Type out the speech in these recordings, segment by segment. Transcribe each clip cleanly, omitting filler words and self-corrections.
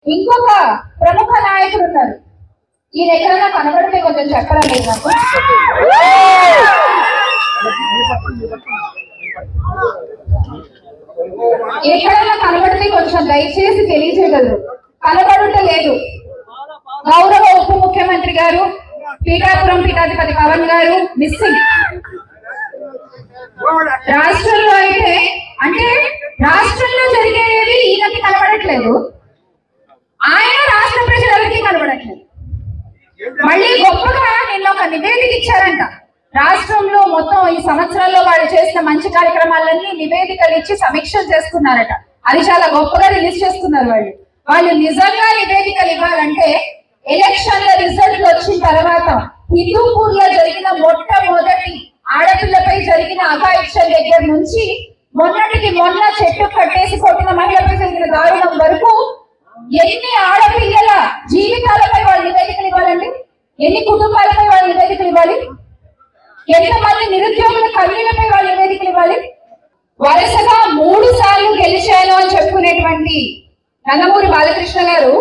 ఇంకొక ప్రముఖ నాయకుడు ఉన్నారు. ఈయన ఎక్కడైనా కనబడితే కొంచెం చెప్పరా మీరు నాకు? ఎక్కడైనా కనబడితే కొంచెం దయచేసి తెలియజేయగలరు. కనబడుట లేదు. గౌరవ ఉప ముఖ్యమంత్రి గారు, పీఠాపురం పీఠాధిపతి పవన్ గారు మిస్సింగ్. రాష్ట్రంలో అయితే అంటే రాష్ట్రంలో జరిగేవి ఈయనకి కనబడట్లేదు, ఆయన రాష్ట్ర ప్రజలకి కనబడట్లేదు. మళ్ళీ గొప్పగా నిన్న ఒక నివేదిక ఇచ్చారంట. రాష్ట్రంలో మొత్తం ఈ సంవత్సరాల్లో వాళ్ళు చేసిన మంచి కార్యక్రమాలన్నీ నివేదికలు ఇచ్చి సమీక్షలు చేసుకున్నారట. అది చాలా గొప్పగా రిలీజ్ చేసుకున్నారు వాళ్ళు నిజంగా నివేదికలు ఇవ్వాలంటే ఎలక్షన్ల రిజల్ట్ వచ్చిన తర్వాత హిందూపూర్ లో జరిగిన మొట్టమొదటి ఆడపిల్లపై జరిగిన అఘాయిత్యం దగ్గర నుంచి మొన్నటికి మొన్న చెట్టు కట్టేసి కొట్టిన మహిళపై జరిగిన దారుణం వరకు ఎన్ని ఆడపిల్లల జీవితాలపై వాళ్ళు నివేదికలు ఇవ్వాలండి? ఎన్ని కుటుంబాలపై వాళ్ళు నివేదికలు ఇవ్వాలి? ఎంతమంది నిరుద్యోగుల కన్నీళ్లపై వాళ్ళు నివేదికలు ఇవ్వాలి? వరుసగా 3 సార్లు గెలిచాను అని చెప్పుకునేటువంటి నందమూరి బాలకృష్ణ గారు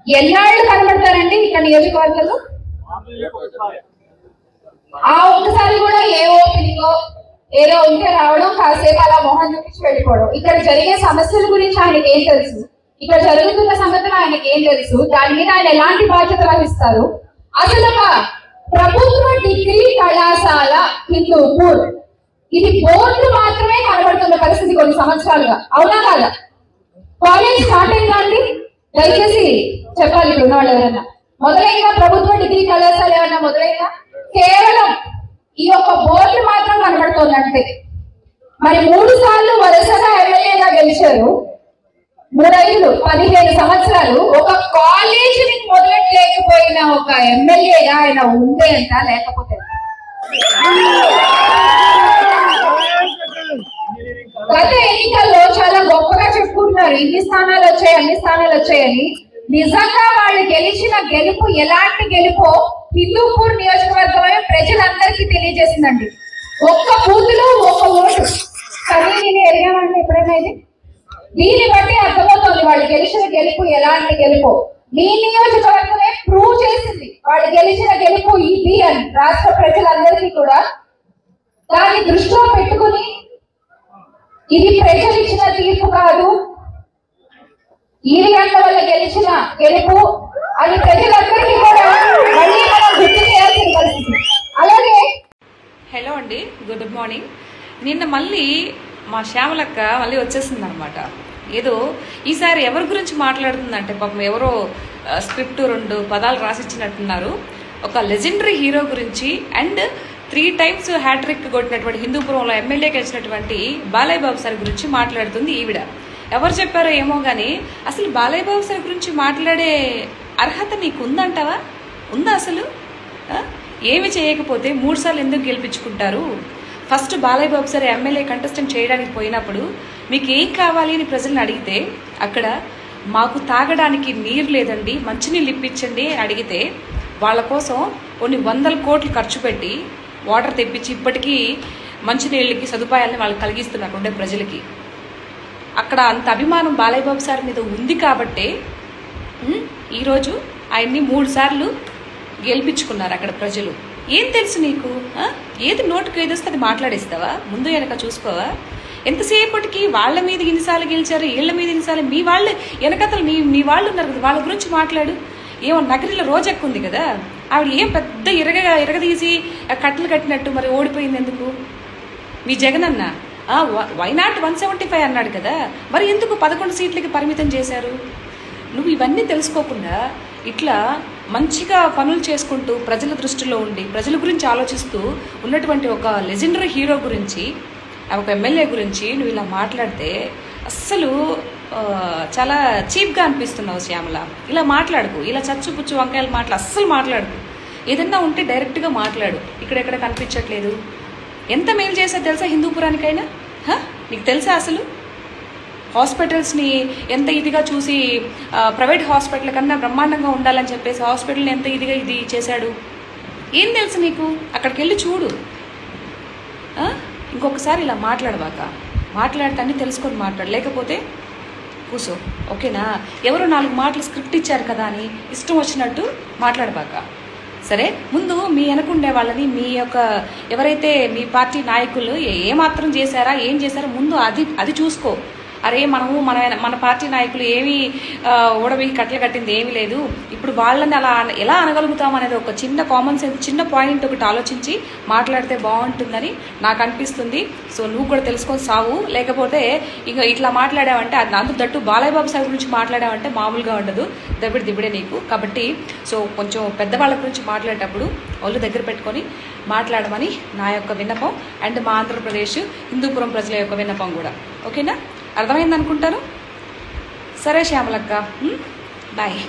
ఎన్నాళ్ళు కనబడతారండి ఇక్కడ నియోజకవర్గంలో? ఆ ఒక్కసారి కూడా ఏ ఓపెనింగో ఏదో ఉంటే రావడం, కాసేపు అలా మొహం చూపించి వెళ్ళిపోవడం. ఇక్కడ జరిగే సమస్యల గురించి ఆయనకి ఏం తెలుసు? ఇక్కడ జరుగుతున్న సంగతులు ఆయనకి ఏం తెలుసు? దాని మీద ఆయన ఎలాంటి బాధ్యత వహిస్తారు? అసలు ఒక ప్రభుత్వ డిగ్రీ కళాశాల హిందూపూర్, ఇది బోర్డు మాత్రమే కనబడుతున్న పరిస్థితి కొన్ని సంవత్సరాలుగా, అవునా కాదా? కాలేజ్ స్టార్ట్ అయిందా అండి? దయచేసి చెప్పాలి ఇప్పుడు ఉన్నవాళ్ళు ఎవరైనా. మొదలైందా ప్రభుత్వ డిగ్రీ కళాశాల ఏమన్నా మొదలైందా? కేవలం ఈ యొక్క బోర్డు మాత్రం కనబడుతోందంటే. మరి 3 సార్లు వరుసగా ఎమ్మెల్యేగా గెలిచారు. 3 15 సంవత్సరాలు ఒక కాలేజీని మొదలెట్టలేకపోయిన ఒక ఎమ్మెల్యేగా ఆయన ఉండే అంట, లేకపోతే గత ఎన్నికల్లో చాలా గొప్పగా చెప్పుకుంటున్నారు ఇన్ని స్థానాలు వచ్చాయి అన్ని స్థానాలు వచ్చాయని. నిజంగా వాళ్ళు గెలిచిన గెలుపు ఎలాంటి గెలుపో హిందూపూర్ నియోజకవర్గమే ప్రజలందరికీ తెలియజేసిందండి. ఒక్క బూతులో ఒక్క ఓటు. కానీ నేను ఎరిగామంటే ఎప్పుడైనా ఇది దీన్ని బట్టి అర్థమవుతుంది వాళ్ళు గెలిచిన గెలుపు ఎలాంటి గెలుపు. మీ నియోజకవర్గమే ప్రూవ్ చేసింది వాళ్ళు గెలిచిన గెలుపు ఇది అని రాష్ట్ర ప్రజలందరికీ కూడా. దాన్ని దృష్టిలో పెట్టుకుని ఇది ప్రజలు ఇచ్చిన తీర్పు కాదు, ఈవీఎంల వల్ల గెలిచిన గెలుపు అని ప్రజలందరికీ కూడా మళ్ళీ మనం గుర్తు చేయాల్సిన పరిస్థితి. అలాగే హలో అండి, గుడ్ మార్నింగ్. నిన్న మళ్ళీ మా శ్యామలక్క మళ్ళీ వచ్చేసింది అనమాట. ఏదో ఈసారి ఎవరి గురించి మాట్లాడుతుందంటే పాపం ఎవరో స్క్రిప్ట్ 2 పదాలు రాసిచ్చినట్టున్నారు. ఒక లెజెండరీ హీరో గురించి అండ్ 3 టైమ్స్ హ్యాట్రిక్ కొట్టినటువంటి హిందూపురంలో ఎమ్మెల్యే గెలిచినటువంటి బాలయ్య బాబు సార్ గురించి మాట్లాడుతుంది ఈవిడ. ఎవరు చెప్పారో ఏమో కానీ అసలు బాలయ్య బాబు సార్ గురించి మాట్లాడే అర్హత నీకు ఉందంటావా? ఉందా అసలు? ఏమి చేయకపోతే 3 సార్లు ఎందుకు గెలిపించుకుంటారు? First Balayya Babu sir MLA contestant చేయడానికి పోయినప్పుడు మీకు ఏం కావాలి అని ప్రజలను అడిగితే అక్కడ మాకు తాగడానికి నీరు లేదండి, మంచినీళ్ళు ఇప్పించండి అడిగితే వాళ్ళ కోసం కొన్ని 100 కోట్లు ఖర్చు పెట్టి వాటర్ తెప్పించి ఇప్పటికీ మంచినీళ్ళకి సదుపాయాలని వాళ్ళు కలిగిస్తున్నారు ఉండే ప్రజలకి. అక్కడ అంత అభిమానం బాలయ్య బాబు సార్ మీద ఉంది కాబట్టే ఈరోజు ఆయన్ని 3 సార్లు గెలిపించుకున్నారు అక్కడ ప్రజలు. ఏం తెలుసు నీకు? ఏది నోటుకు ఏదొస్తే అది మాట్లాడేస్తావా? ముందు వెనక చూసుకోవా? ఎంతసేపటికి వాళ్ళ మీద ఇన్నిసార్లు గెలిచారు, వీళ్ళ మీద ఇన్నిసార్లు, మీ వాళ్ళు వెనకతలు మీ వాళ్ళు ఉన్నారు కదా, వాళ్ళ గురించి మాట్లాడు. ఏమో నగరిలో రోజెక్కుంది కదా, ఆవిడ ఏం పెద్ద ఇరగదీసి కట్టలు కట్టినట్టు మరి ఓడిపోయింది ఎందుకు? మీ జగనన్న వైనాట్ 175 అన్నాడు కదా, మరి ఎందుకు 11 సీట్లకి పరిమితం చేశారు? నువ్వు ఇవన్నీ తెలుసుకోకుండా ఇట్లా మంచిగా పనులు చేసుకుంటూ ప్రజల దృష్టిలో ఉండి ప్రజల గురించి ఆలోచిస్తూ ఉన్నటువంటి ఒక లెజెండరీ హీరో గురించి, ఒక ఎమ్మెల్యే గురించి నువ్వు ఇలా మాట్లాడితే అస్సలు చాలా చీప్గా అనిపిస్తున్నావు శ్యామల. ఇలా మాట్లాడుకు, ఇలా చచ్చుపుచ్చు వంకాయలు అస్సలు మాట్లాడుకు. ఏదన్నా ఉంటే డైరెక్ట్గా మాట్లాడు. ఇక్కడెక్కడ కనిపించట్లేదు. ఎంత మేలు చేసా తెలుసా హిందూపురానికైనా? నీకు తెలుసా అసలు? హాస్పిటల్స్ని ఎంత ఇదిగా చూసి ప్రైవేట్ హాస్పిటల్ కన్నా బ్రహ్మాండంగా ఉండాలని చెప్పేసి హాస్పిటల్ని ఎంత ఇదిగా ఇది చేశాడు. ఏం తెలుసు నీకు? అక్కడికి వెళ్ళి చూడు. ఇంకొకసారి ఇలా మాట్లాడవాక, మాట్లాడటాన్ని తెలుసుకొని మాట్లాడు. లేకపోతే కూసో, ఓకేనా? ఎవరు 4 మాటలు స్క్రిప్ట్ ఇచ్చారు కదా అని ఇష్టం వచ్చినట్టు మాట్లాడబాక, సరే? ముందు మీ వెనకుండే వాళ్ళని, మీ యొక్క ఎవరైతే మీ పార్టీ నాయకులు ఏమాత్రం చేశారా, ఏం చేశారో ముందు అది చూసుకో. అరే మన పార్టీ నాయకులు ఏమీ ఓడవి కట్టలు కట్టింది ఏమీ లేదు, ఇప్పుడు వాళ్ళని అలా ఎలా అనగలుగుతాం అనేది ఒక చిన్న కామన్ సెన్స్, చిన్న పాయింట్ ఒకటి ఆలోచించి మాట్లాడితే బాగుంటుందని నాకు అనిపిస్తుంది. సో నువ్వు కూడా తెలుసుకొని సావు, లేకపోతే ఇక ఇట్లా మాట్లాడావంటే అందుకు దట్టు బాలయ్య బాబు సార్ గురించి మాట్లాడావంటే మామూలుగా ఉండదు, దిబ్బడే నీకు. కాబట్టి సో కొంచెం పెద్దవాళ్ళ గురించి మాట్లాడేటప్పుడు వాళ్ళు దగ్గర పెట్టుకొని మాట్లాడమని నా యొక్క విన్నపం, అండ్ మా ఆంధ్రప్రదేశ్ హిందూపురం ప్రజల యొక్క విన్నపం కూడా, ఓకేనా? అర్థమైంది అనుకుంటాను. సరే శ్యామలక్క, బాయ్.